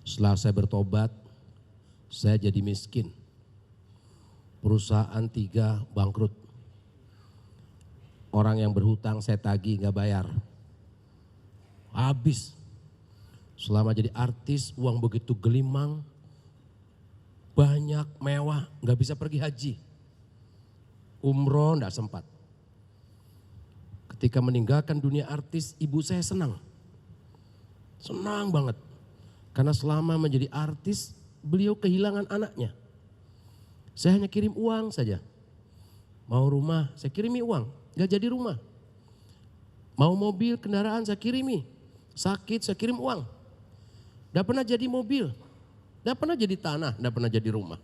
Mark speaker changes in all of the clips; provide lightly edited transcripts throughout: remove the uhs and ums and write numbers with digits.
Speaker 1: Setelah saya bertobat, saya jadi miskin. Perusahaan 3 bangkrut. Orang yang berhutang saya tagih gak bayar. Habis. Selama jadi artis uang begitu gelimang, banyak, mewah, gak bisa pergi haji. Umroh gak sempat. Ketika meninggalkan dunia artis, ibu saya senang. Senang banget. Karena selama menjadi artis, beliau kehilangan anaknya. Saya hanya kirim uang saja. Mau rumah, saya kirimi uang. Gak jadi rumah. Mau mobil, kendaraan, saya kirimi. Sakit, saya kirim uang. Gak pernah jadi mobil. Gak pernah jadi tanah, gak pernah jadi rumah.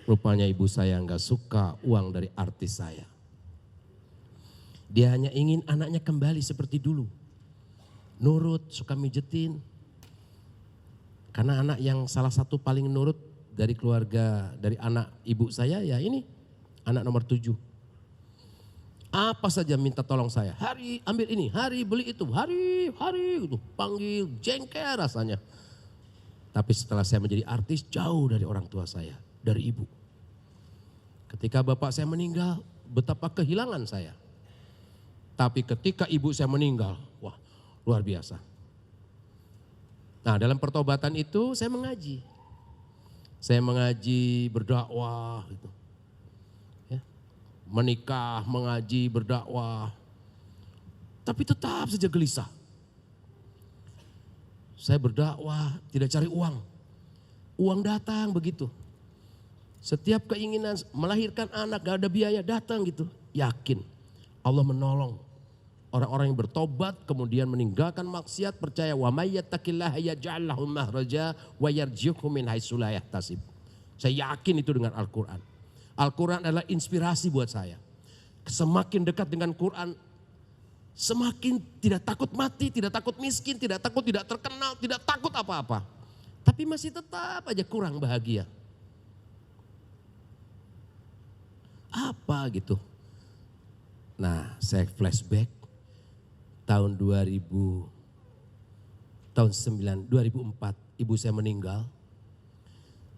Speaker 1: Rupanya ibu saya gak suka uang dari artis saya. Dia hanya ingin anaknya kembali seperti dulu. Nurut, suka mijetin. Karena anak yang salah satu paling nurut dari keluarga, dari anak ibu saya ya ini. Anak nomor 7. Apa saja minta tolong saya. Hari ambil ini, hari beli itu, hari gitu. Panggil jengkel rasanya. Tapi setelah saya menjadi artis jauh dari orang tua saya, dari ibu. Ketika bapak saya meninggal, betapa kehilangan saya. Tapi ketika ibu saya meninggal, wah luar biasa. Nah dalam pertobatan itu saya mengaji. Saya mengaji, berdakwah gitu. Ya. Menikah, mengaji, berdakwah. Tapi tetap saja gelisah. Saya berdakwah, tidak cari uang. Uang datang begitu. Setiap keinginan melahirkan anak, gak ada biaya, datang gitu. Yakin Allah menolong orang-orang yang bertobat kemudian meninggalkan maksiat, percaya wa may yattaqillaha yaj'al lahu makhraja wa yarzuqhu min haitsu la yahtasib. Saya yakin itu dengan Al-Qur'an. Al-Qur'an adalah inspirasi buat saya. Semakin dekat dengan Quran, semakin tidak takut mati, tidak takut miskin, tidak takut tidak terkenal, tidak takut apa-apa. Tapi masih tetap aja kurang bahagia. Apa gitu? Nah, saya flashback tahun 2004 ibu saya meninggal.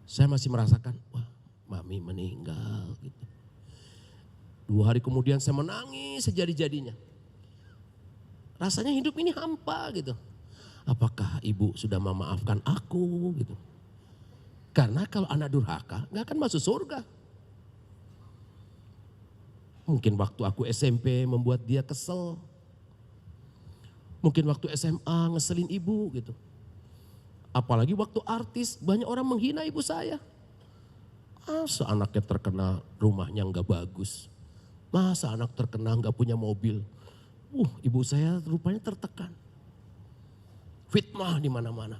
Speaker 1: Saya masih merasakan, wah mami meninggal gitu. 2 hari kemudian saya menangis sejadi-jadinya. Rasanya hidup ini hampa gitu. Apakah ibu sudah memaafkan aku gitu. Karena kalau anak durhaka gak akan masuk surga. Mungkin waktu aku SMP membuat dia kesel. Mungkin waktu SMA ngeselin ibu gitu. Apalagi waktu artis banyak orang menghina ibu saya. Masa anaknya terkenal rumahnya gak bagus. Masa anak terkenal gak punya mobil. Ibu saya rupanya tertekan. Fitnah di mana-mana.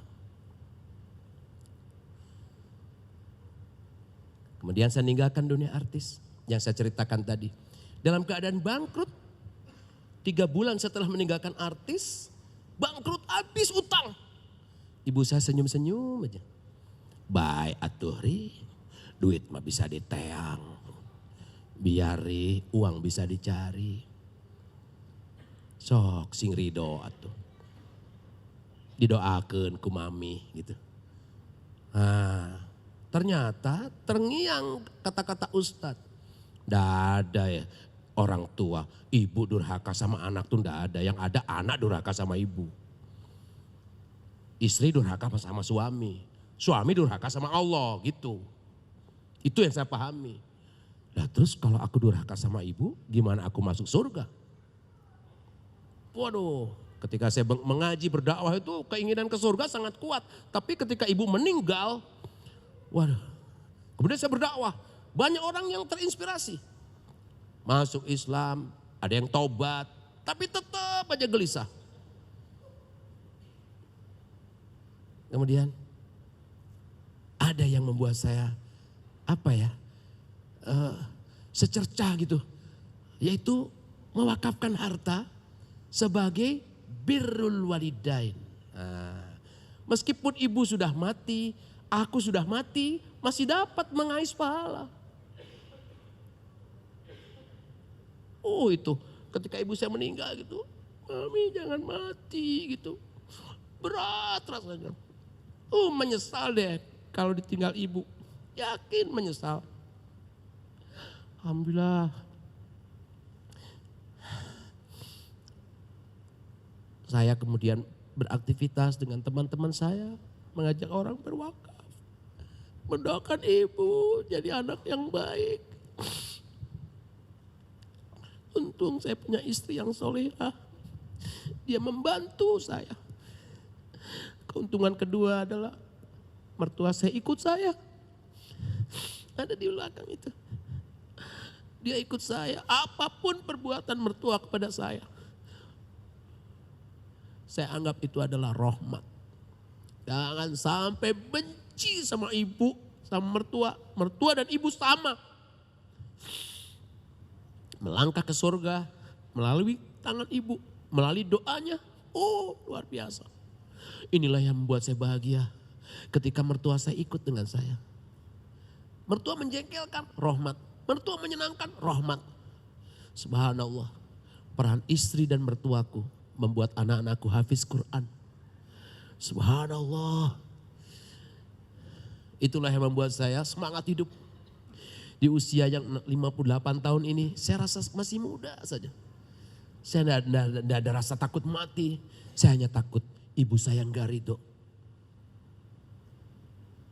Speaker 1: Kemudian saya meninggalkan dunia artis yang saya ceritakan tadi. Dalam keadaan bangkrut, 3 bulan setelah meninggalkan artis, bangkrut habis utang. Ibu saya senyum-senyum aja. Baik atuh ri, duit mah bisa diteang. Biari uang bisa dicari. Sok sing ridho atuh. Didoakeun ku mami gitu. Nah, ternyata terngiang kata-kata Ustadz. Nggak ada ya orang tua, ibu durhaka sama anak tuh nggak ada. Yang ada anak durhaka sama ibu. Istri durhaka sama suami. Suami durhaka sama Allah gitu. Itu yang saya pahami. Nah terus kalau aku durhaka sama ibu, gimana aku masuk surga? Waduh, ketika saya mengaji berdakwah itu keinginan ke surga sangat kuat. Tapi ketika ibu meninggal, waduh. Kemudian saya berdakwah, banyak orang yang terinspirasi. Masuk Islam, ada yang taubat, tapi tetap aja gelisah. Kemudian ada yang membuat saya secercah gitu. Yaitu mewakafkan harta sebagai birrul walidain. Nah, meskipun ibu sudah mati, aku sudah mati, masih dapat mengais pahala. Itu ketika ibu saya meninggal gitu, mami jangan mati gitu. Berat rasanya. Menyesal deh kalau ditinggal ibu. Yakin menyesal. Alhamdulillah. Saya kemudian beraktivitas dengan teman-teman saya. Mengajak orang berwakaf. Mendoakan ibu jadi anak yang baik. Untung saya punya istri yang solehah. Dia membantu saya. Keuntungan kedua adalah mertua saya ikut saya. Ada di belakang itu. Dia ikut saya. Apapun perbuatan mertua kepada saya anggap itu adalah rahmat. Jangan sampai benci sama ibu, sama mertua. Mertua dan ibu sama. Melangkah ke surga melalui tangan ibu, melalui doanya. Luar biasa. Inilah yang membuat saya bahagia ketika mertua saya ikut dengan saya. Mertua menjengkelkan, rahmat. Mertua menyenangkan, rahmat. Subhanallah. Peran istri dan mertuaku membuat anak-anakku hafiz Quran. Subhanallah. Itulah yang membuat saya semangat hidup. Di usia yang 58 tahun ini, saya rasa masih muda saja. Saya tidak ada rasa takut mati. Saya hanya takut ibu saya enggak ridho.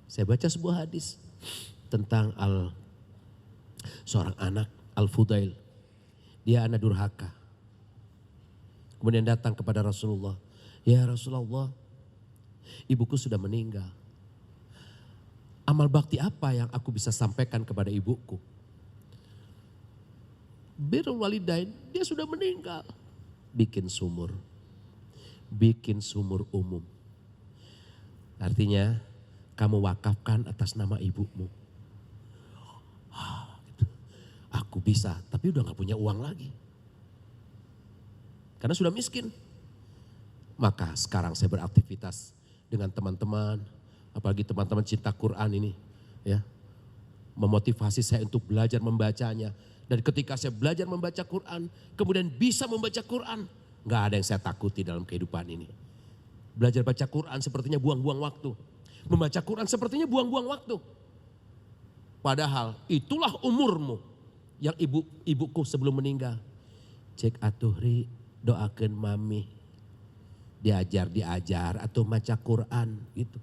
Speaker 1: Saya baca sebuah hadis tentang seorang anak Al-Fudail. Dia anak durhaka. Kemudian datang kepada Rasulullah. Ya Rasulullah, ibuku sudah meninggal. Amal bakti apa yang aku bisa sampaikan kepada ibuku? Birrul walidain, dia sudah meninggal. Bikin sumur. Bikin sumur umum. Artinya kamu wakafkan atas nama ibumu. Gitu. Aku bisa, tapi udah gak punya uang lagi. Karena sudah miskin. Maka sekarang saya beraktivitas dengan teman-teman. Apalagi teman-teman cinta Quran ini. Ya, memotivasi saya untuk belajar membacanya. Dan ketika saya belajar membaca Quran, kemudian bisa membaca Quran. Gak ada yang saya takuti dalam kehidupan ini. Belajar baca Quran sepertinya buang-buang waktu. Membaca Quran sepertinya buang-buang waktu. Padahal itulah umurmu. Yang ibuku sebelum meninggal. Cek atuhri, doakan mami. Diajar atau baca Quran gitu.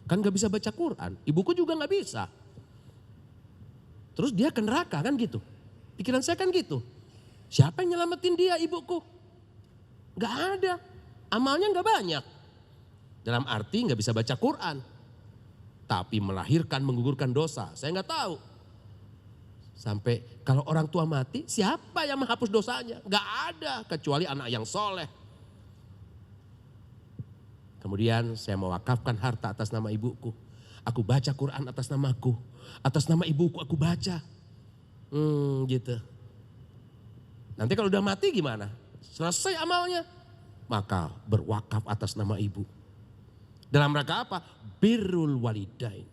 Speaker 1: Kan gak bisa baca Quran, ibuku juga gak bisa. Terus dia ke neraka kan gitu. Pikiran saya kan gitu. Siapa yang nyelamatin dia ibuku? Gak ada, amalnya gak banyak. Dalam arti gak bisa baca Quran. Tapi melahirkan, menggugurkan dosa, saya gak tahu. Sampai kalau orang tua mati, siapa yang menghapus dosanya? Gak ada, kecuali anak yang soleh. Kemudian saya mewakafkan harta atas nama ibuku. Aku baca Quran atas namaku. Atas nama ibuku aku baca. Gitu. Nanti kalau udah mati gimana? Selesai amalnya. Maka berwakaf atas nama ibu. Dalam rangka apa? Birrul walidain.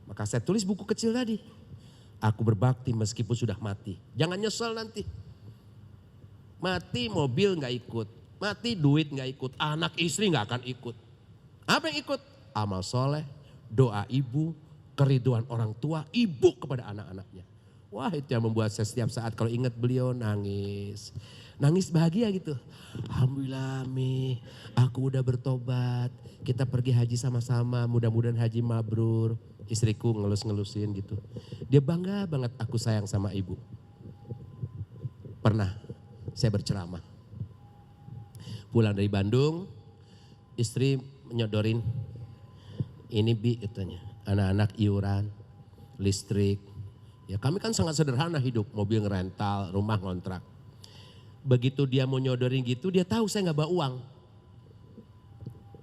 Speaker 1: Maka saya tulis buku kecil tadi. Aku berbakti meskipun sudah mati. Jangan nyesel nanti. Mati mobil gak ikut. Mati duit gak ikut, anak istri gak akan ikut. Apa yang ikut? Amal soleh, doa ibu, keriduan orang tua, ibu kepada anak-anaknya. Wah itu yang membuat saya setiap saat kalau ingat beliau nangis. Nangis bahagia gitu. Alhamdulillah Mi, aku udah bertobat. Kita pergi haji sama-sama, mudah-mudahan haji mabrur. Istriku ngelus-ngelusin gitu. Dia bangga banget aku sayang sama ibu. Pernah saya berceramah. Pulang dari Bandung, istri menyodorin, ini Bi katanya, anak-anak iuran, listrik. Ya kami kan sangat sederhana hidup, mobil ngerental, rumah ngontrak. Begitu dia mau nyodorin gitu, dia tahu saya gak bawa uang.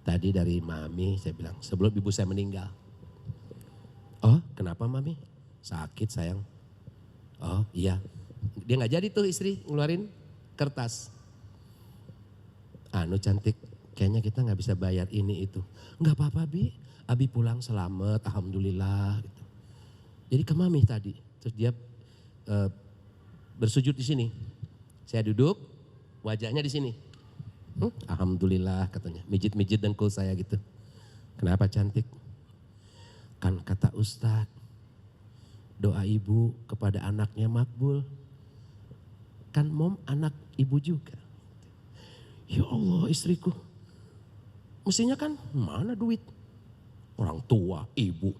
Speaker 1: Tadi dari mami, saya bilang, sebelum ibu saya meninggal. Oh kenapa mami? Sakit sayang. Oh iya, dia gak jadi tuh istri ngeluarin kertas. Anu cantik, kayaknya kita gak bisa bayar ini itu. Gak apa-apa Bi, Abi pulang selamat, alhamdulillah. Gitu. Jadi ke mami tadi, terus dia bersujud di sini. Saya duduk, wajahnya di sini. Alhamdulillah katanya, mijit-mijit dengkul saya gitu. Kenapa cantik? Kan kata Ustadz, doa ibu kepada anaknya makbul. Kan mom anak ibu juga. Ya Allah istriku. Mestinya kan mana duit? Orang tua, ibu.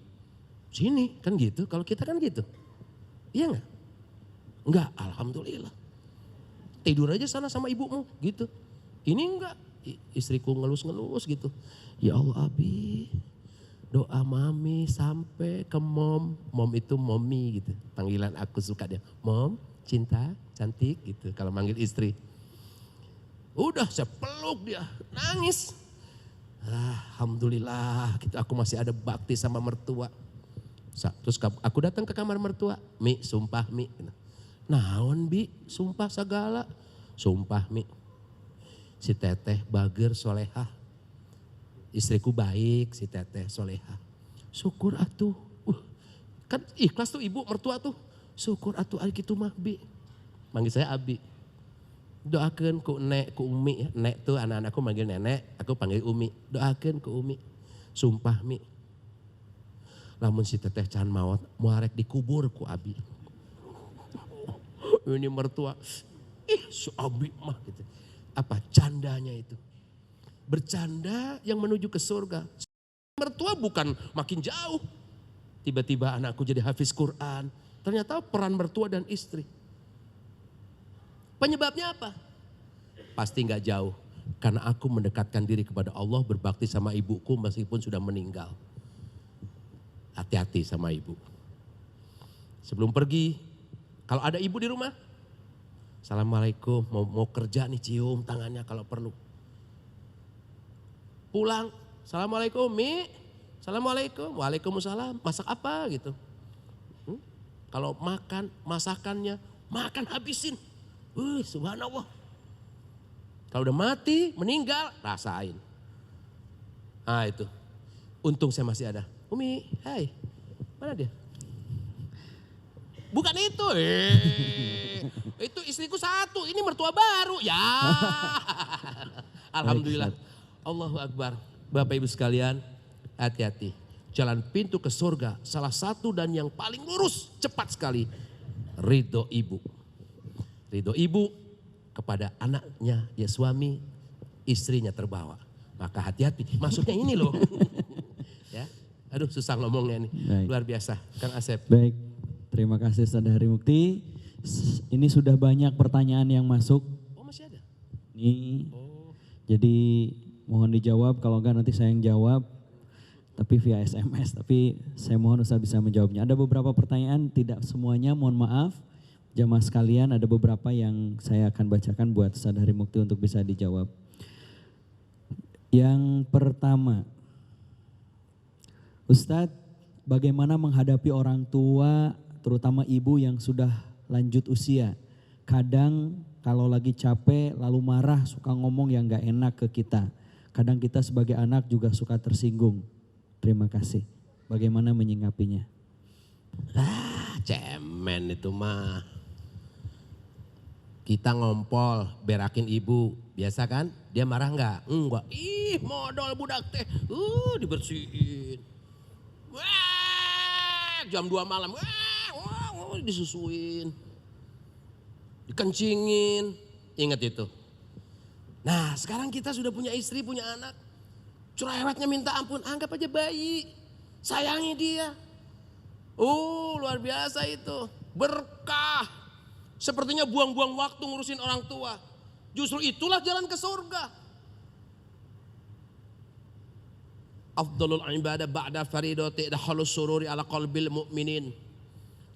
Speaker 1: Sini kan gitu, kalau kita kan gitu. Iya enggak? Enggak, alhamdulillah. Tidur aja sana sama ibumu gitu. Ini enggak, istriku ngelus-ngelus gitu. Ya Allah Abi, doa mami sampai ke mom. Mom itu mommy gitu. Panggilan aku suka dia. Mom, cinta, cantik gitu. Kalau manggil istri. Udah saya peluk dia, nangis. Alhamdulillah gitu, aku masih ada bakti sama mertua. Terus aku datang ke kamar mertua. Mi, sumpah Mi. Naon Bi, sumpah segala. Sumpah Mi. Si teteh bager solehah. Istriku baik, si teteh solehah. Syukur atuh. Kan ikhlas tuh ibu mertua tuh. Syukur atuh ari kitu mah Bi. Manggil saya Abi. Doakeun ku nek, ku umi. Nek tuh anak-anakku manggil nenek, aku panggil umi. Doakeun ku umi. Sumpah Mi. Lamun si teteh can maot, muarek dikubur ku Abi. Ini mertua. Si Abi mah gitu. Apa candanya itu? Bercanda yang menuju ke surga. Mertua bukan makin jauh. Tiba-tiba anakku jadi hafiz Quran. Ternyata peran mertua dan istri. Penyebabnya apa? Pasti gak jauh. Karena aku mendekatkan diri kepada Allah, berbakti sama ibuku meskipun sudah meninggal. Hati-hati sama ibu. Sebelum pergi, kalau ada ibu di rumah, Assalamualaikum, mau kerja nih, cium tangannya kalau perlu. Pulang, Assalamualaikum Mi, Assalamualaikum, Waalaikumsalam, masak apa gitu. Kalau makan, masakannya, makan habisin. Subhanallah. Kalau udah mati, meninggal, rasain. Ah itu, untung saya masih ada. Umi, hai, mana dia? Bukan itu, itu istriku satu, ini mertua baru, ya. Alhamdulillah, Allahu Akbar. Bapak Ibu sekalian, hati-hati. Jalan pintu ke surga, salah satu dan yang paling lurus, cepat sekali. Ridho ibu. Ridho ibu kepada anaknya, dia suami, istrinya terbawa. Maka hati-hati, maksudnya ini loh. Ya, aduh susah ngomongnya nih, baik. Luar biasa, Kang Asep.
Speaker 2: Baik, terima kasih Ustaz Hari Mukti. Ini sudah banyak pertanyaan yang masuk.
Speaker 1: Oh masih ada?
Speaker 2: Nih, jadi mohon dijawab, kalau enggak nanti saya yang jawab. Tapi via SMS, tapi saya mohon Ustaz bisa menjawabnya. Ada beberapa pertanyaan, tidak semuanya, mohon maaf. Jamaah sekalian, ada beberapa yang saya akan bacakan buat Ustaz Hari Mukti untuk bisa dijawab. Yang pertama, Ustadz, bagaimana menghadapi orang tua, terutama ibu yang sudah lanjut usia? Kadang kalau lagi capek lalu marah, suka ngomong yang gak enak ke kita. Kadang kita sebagai anak juga suka tersinggung. Terima kasih. Bagaimana menyingkapinya?
Speaker 1: Cemen itu mah. Kita ngompol, berakin ibu, biasa kan? Dia marah enggak? Enggak. Ih, modal budak teh. Dibersihin. Wah, jam 2 malam. Wah, disusuin. Dikencingin. Ingat itu. Nah, sekarang kita sudah punya istri, punya anak. Cerewetnya minta ampun, anggap aja bayi. Sayangi dia. Luar biasa itu. Berkah. Sepertinya buang-buang waktu ngurusin orang tua. Justru itulah jalan ke surga. Afdalul ibadah ba'da faridati idkhalus sururi ala qalbil mu'minin.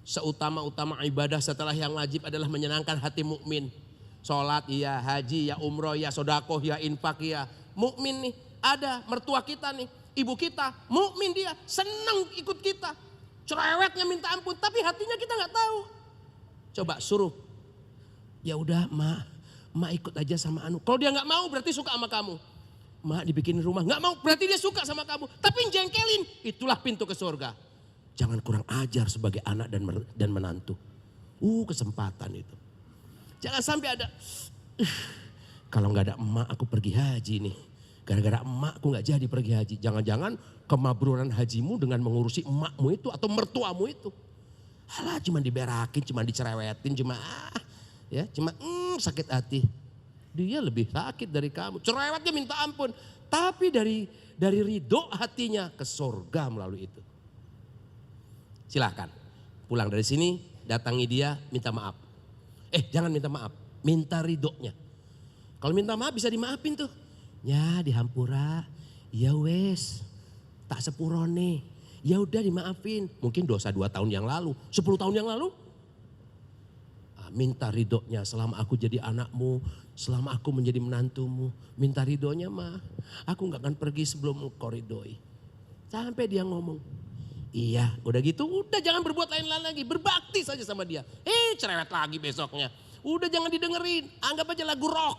Speaker 1: Seutama-utama ibadah setelah yang wajib adalah menyenangkan hati mukmin. Salat ya, haji ya, umroh ya, sedekah ya, infak ya. Mukmin nih, ada mertua kita nih, ibu kita, mukmin dia, senang ikut kita. Cerewetnya minta ampun, tapi hatinya kita nggak tahu. Coba suruh, ya udah mak ikut aja sama Anu. Kalau dia nggak mau berarti suka sama kamu. Mak dibikinin rumah, nggak mau berarti dia suka sama kamu. Tapi jengkelin, itulah pintu ke surga. Jangan kurang ajar sebagai anak dan menantu. Kesempatan itu. Jangan sampai ada, kalau nggak ada emak aku pergi haji nih. Gara-gara emakku gak jadi pergi haji. Jangan-jangan kemabruran hajimu dengan mengurusi emakmu itu atau mertuamu itu. Alah cuma diberakin, cuma dicerewetin, cuma sakit hati. Dia lebih sakit dari kamu. Cerewetnya minta ampun. Tapi dari ridho hatinya ke surga melalui itu. Silahkan pulang dari sini, datangi dia, minta maaf. Jangan minta maaf, minta ridhonya. Kalau minta maaf bisa dimaafin tuh. Ya dihampura, ya wes, tak sepurone. Ya udah dimaafin. Mungkin dosa 2 tahun yang lalu, 10 tahun yang lalu. Minta ridhonya selama aku jadi anakmu, selama aku menjadi menantumu. Minta ridhonya mah, aku gak akan pergi sebelum engkau ridhoi. Sampai dia ngomong, iya udah gitu, udah jangan berbuat lain-lain lagi. Berbakti saja sama dia. Cerewet lagi besoknya. Udah jangan didengerin, anggap aja lagu rock.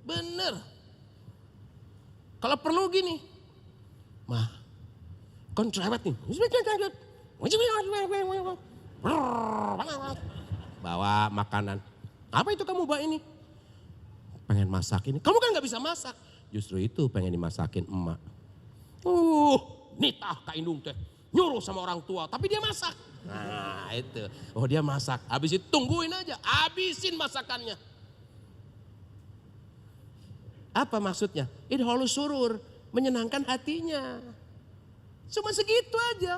Speaker 1: Bener. Kalau perlu gini, mah, kon cerewet nih. Bawa makanan. Apa itu kamu bawa ini? Pengen masak ini. Kamu kan gak bisa masak. Justru itu pengen dimasakin emak. Nitah Kak Indung teh. Nyuruh sama orang tua. Tapi dia masak. Nah itu. Oh dia masak. Habis itu tungguin aja. Habisin masakannya. Apa maksudnya? Idholu surur. Menyenangkan hatinya. Cuma segitu aja.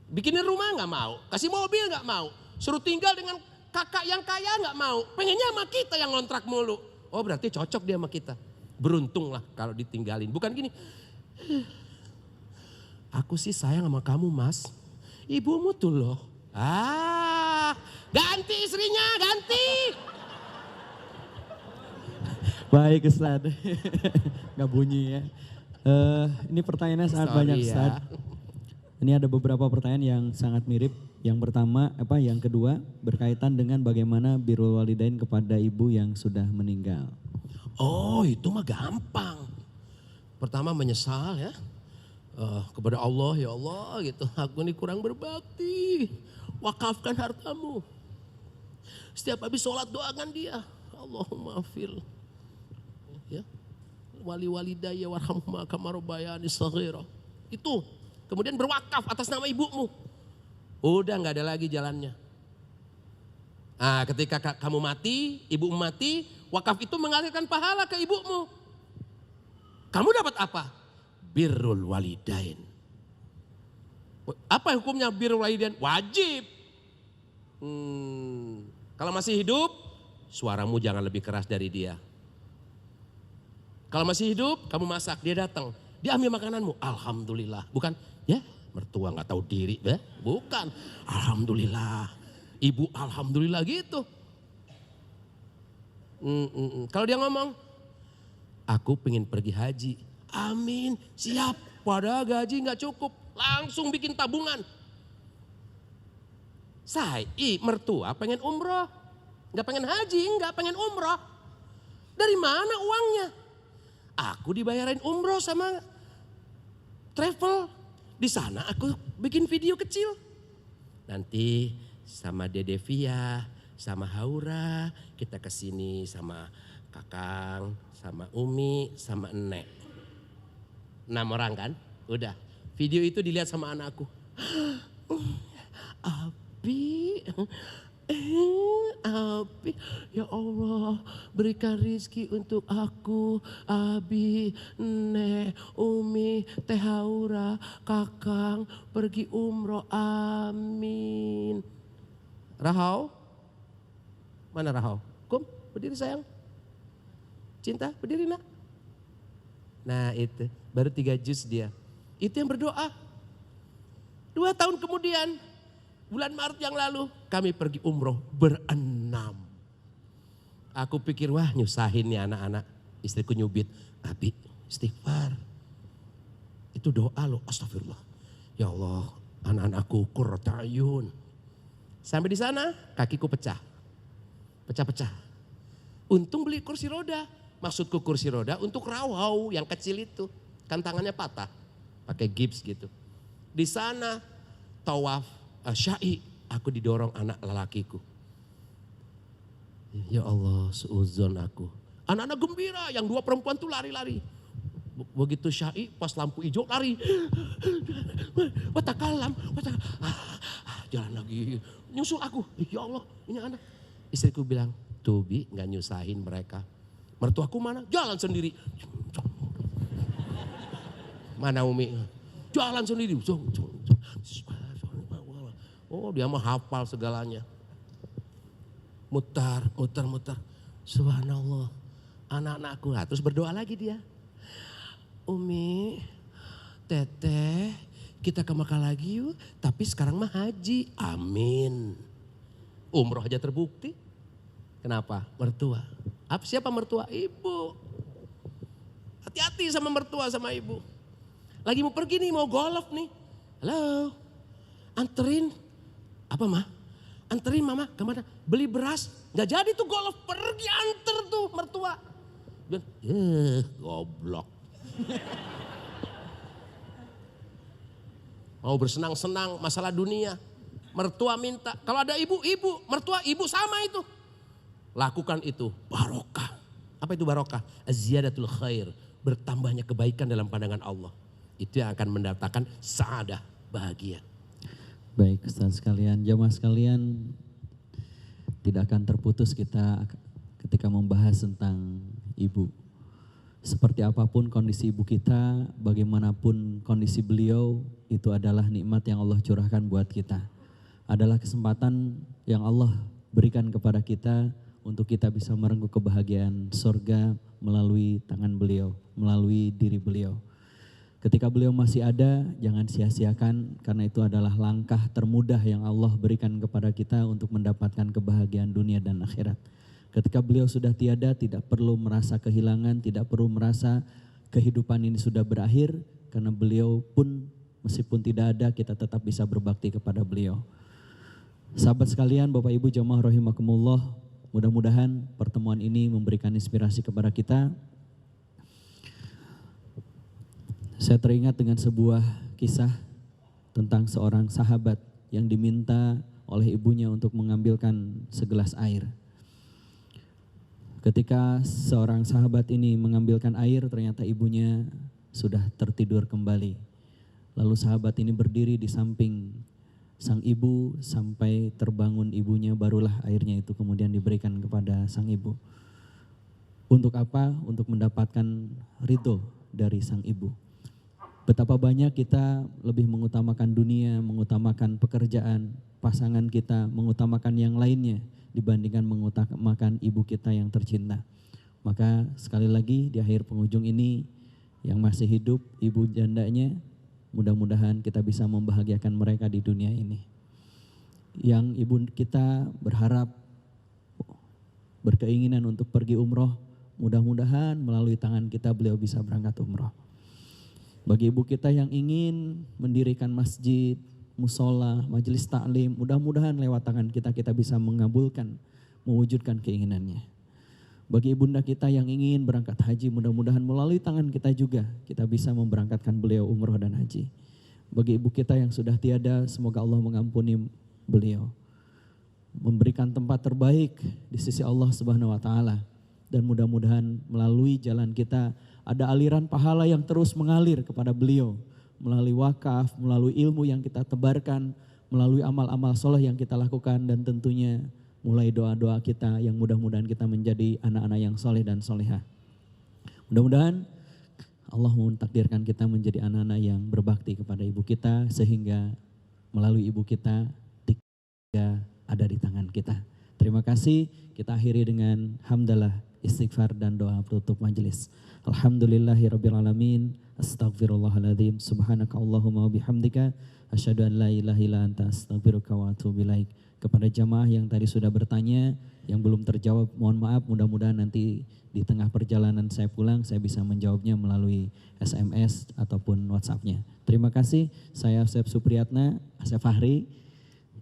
Speaker 1: Bikinin rumah gak mau. Kasih mobil gak mau. Suruh tinggal dengan kakak yang kaya gak mau. Pengennya sama kita yang ngontrak mulu. Oh berarti cocok dia sama kita. Beruntung lah kalau ditinggalin. Bukan gini. Aku sih sayang sama kamu mas. Ibumu tuh loh. Ganti istrinya, ganti.
Speaker 2: Baik Ustaz. Gak bunyi ya. Ini pertanyaannya sangat banyak Ustaz. Ini ada beberapa pertanyaan yang sangat mirip. Yang pertama, yang kedua berkaitan dengan bagaimana birrul walidain kepada ibu yang sudah meninggal.
Speaker 1: Oh itu mah gampang. Pertama menyesal ya. Kepada Allah, ya Allah gitu. Aku ini kurang berbakti. Wakafkan hartamu. Setiap habis sholat doakan dia. Allahumma fil. Ya. Wali walidayya warhamhuma kama rabbayani shaghira. Itu. Kemudian berwakaf atas nama ibumu. Udah gak ada lagi jalannya. Ketika kamu mati, ibumu mati, wakaf itu mengalirkan pahala ke ibumu. Kamu dapat apa? Birrul walidain. Apa hukumnya birrul walidain? Wajib. Kalau masih hidup, suaramu jangan lebih keras dari dia. Kalau masih hidup, kamu masak, dia datang. Dia ambil makananmu, alhamdulillah. Bukan, ya mertua gak tahu diri. Bukan, alhamdulillah. Ibu alhamdulillah gitu. Kalau dia ngomong, aku pengen pergi haji. Amin, siap. Padahal gaji gak cukup. Langsung bikin tabungan. Mertua pengen umroh. Gak pengen haji, gak pengen umroh. Dari mana uangnya? Aku dibayarin umroh sama travel. Di sana aku bikin video kecil. Nanti sama Dede Via, sama Haura, kita kesini sama Kakang, sama Umi, sama Enek. 6 orang kan? Udah. Video itu dilihat sama anakku. Abi, Abi, ya Allah berikan rizki untuk aku, Abi, Nek, Umi, Teh Haura, Kakang pergi umroh, amin. Rahau, mana Rahau? Kum, berdiri sayang. Cinta, berdiri nak. Nah itu, baru 3 juz dia. Itu yang berdoa. 2 tahun kemudian, bulan Maret yang lalu, kami pergi umroh berenam. Aku pikir wah nyusahin nih anak-anak. Istriku nyubit, Abi istighfar. Itu doa loh, astagfirullah. Ya Allah, anak-anakku qurrata ayun. Sampai di sana kakiku pecah. Pecah-pecah. Untung beli kursi roda. Maksudku kursi roda untuk rawau yang kecil itu. Kan tangannya patah. Pakai gips gitu. Di sana tawaf syai, aku didorong anak lelakiku. Ya Allah, seuzon aku. Anak-anak gembira, yang 2 perempuan tuh lari-lari. Begitu syai pas lampu hijau lari. Watakalam, jalan lagi. Nyusul aku, ya Allah ini anak. Istriku bilang, tuh Bi gak nyusahin mereka. Mertuaku mana? Jalan sendiri. Mana Umi? Jalan sendiri. Oh dia mah hafal segalanya. Mutar. Subhanallah. Anak-anakku. Nah, terus berdoa lagi dia. Umi, Teteh, kita ke Mekah lagi yuk. Tapi sekarang mah haji. Amin. Umroh aja terbukti. Kenapa? Mertua. Siapa mertua? Ibu. Hati-hati sama mertua sama ibu. Lagi mau pergi nih, mau golf nih. Halo, anterin. Apa mah? Anterin mama kemana? Beli beras. Gak jadi tuh golf, pergi anter tuh mertua. Goblok. Mau bersenang-senang masalah dunia. Mertua minta. Kalau ada ibu, mertua ibu sama itu. Lakukan itu, barokah. Apa itu barokah? Az-ziyadatul khair, bertambahnya kebaikan dalam pandangan Allah. Itu yang akan mendatangkan sa'adah, bahagia.
Speaker 2: Baik Ustaz sekalian, jamaah sekalian, tidak akan terputus kita ketika membahas tentang ibu. Seperti apapun kondisi ibu kita, bagaimanapun kondisi beliau, itu adalah nikmat yang Allah curahkan buat kita. Adalah kesempatan yang Allah berikan kepada kita untuk kita bisa merengkuh kebahagiaan surga melalui tangan beliau, melalui diri beliau. Ketika beliau masih ada, jangan sia-siakan karena itu adalah langkah termudah yang Allah berikan kepada kita untuk mendapatkan kebahagiaan dunia dan akhirat. Ketika beliau sudah tiada, tidak perlu merasa kehilangan, tidak perlu merasa kehidupan ini sudah berakhir karena beliau pun meskipun tidak ada, kita tetap bisa berbakti kepada beliau. Sahabat sekalian, Bapak Ibu jamaah rahimakumullah, mudah-mudahan pertemuan ini memberikan inspirasi kepada kita. Saya teringat dengan sebuah kisah tentang seorang sahabat yang diminta oleh ibunya untuk mengambilkan segelas air. Ketika seorang sahabat ini mengambilkan air, ternyata ibunya sudah tertidur kembali. Lalu sahabat ini berdiri di samping sang ibu sampai terbangun ibunya, barulah airnya itu kemudian diberikan kepada sang ibu. Untuk apa? Untuk mendapatkan ridho dari sang ibu. Betapa banyak kita lebih mengutamakan dunia, mengutamakan pekerjaan, pasangan kita, mengutamakan yang lainnya dibandingkan mengutamakan ibu kita yang tercinta. Maka sekali lagi di akhir penghujung ini yang masih hidup, ibu jandanya, mudah-mudahan kita bisa membahagiakan mereka di dunia ini. Yang ibu kita berharap, berkeinginan untuk pergi umroh, mudah-mudahan melalui tangan kita beliau bisa berangkat umroh. Bagi ibu kita yang ingin mendirikan masjid, musola, majelis taklim, mudah-mudahan lewat tangan kita bisa mengabulkan, mewujudkan keinginannya. Bagi ibunda kita yang ingin berangkat haji, mudah-mudahan melalui tangan kita juga kita bisa memberangkatkan beliau umroh dan haji. Bagi ibu kita yang sudah tiada, semoga Allah mengampuni beliau, memberikan tempat terbaik di sisi Allah Subhanahu wa taala, dan mudah-mudahan melalui jalan kita ada aliran pahala yang terus mengalir kepada beliau melalui wakaf, melalui ilmu yang kita tebarkan, melalui amal-amal soleh yang kita lakukan, dan tentunya mulai doa-doa kita yang mudah-mudahan kita menjadi anak-anak yang soleh dan solehah. Mudah-mudahan Allah mentakdirkan kita menjadi anak-anak yang berbakti kepada ibu kita sehingga melalui ibu kita tiga ada di tangan kita. Terima kasih, kita akhiri dengan hamdalah, istighfar dan doa penutup majelis. Alhamdulillahirrabbilalamin, astaghfirullahaladzim, subhanaka Allahumma bihamdika, asyhadu an la ilaha illa anta astaghfiruka wa atubu ilaik. Kepada jamaah yang tadi sudah bertanya, yang belum terjawab, mohon maaf, mudah-mudahan nanti di tengah perjalanan saya pulang, saya bisa menjawabnya melalui SMS ataupun WhatsApp-nya. Terima kasih, saya Asep Supriyatna, Asep Fahri,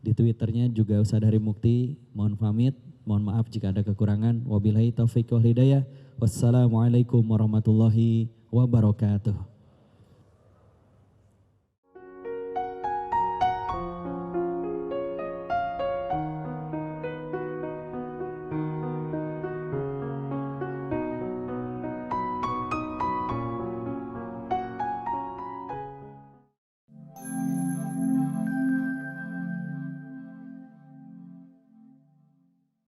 Speaker 2: di Twitternya juga Ustadz Hari Mukti, mohon pamit, mohon maaf jika ada kekurangan. Wabillahi taufiq wal hidayah. Wassalamualaikum warahmatullahi wabarakatuh.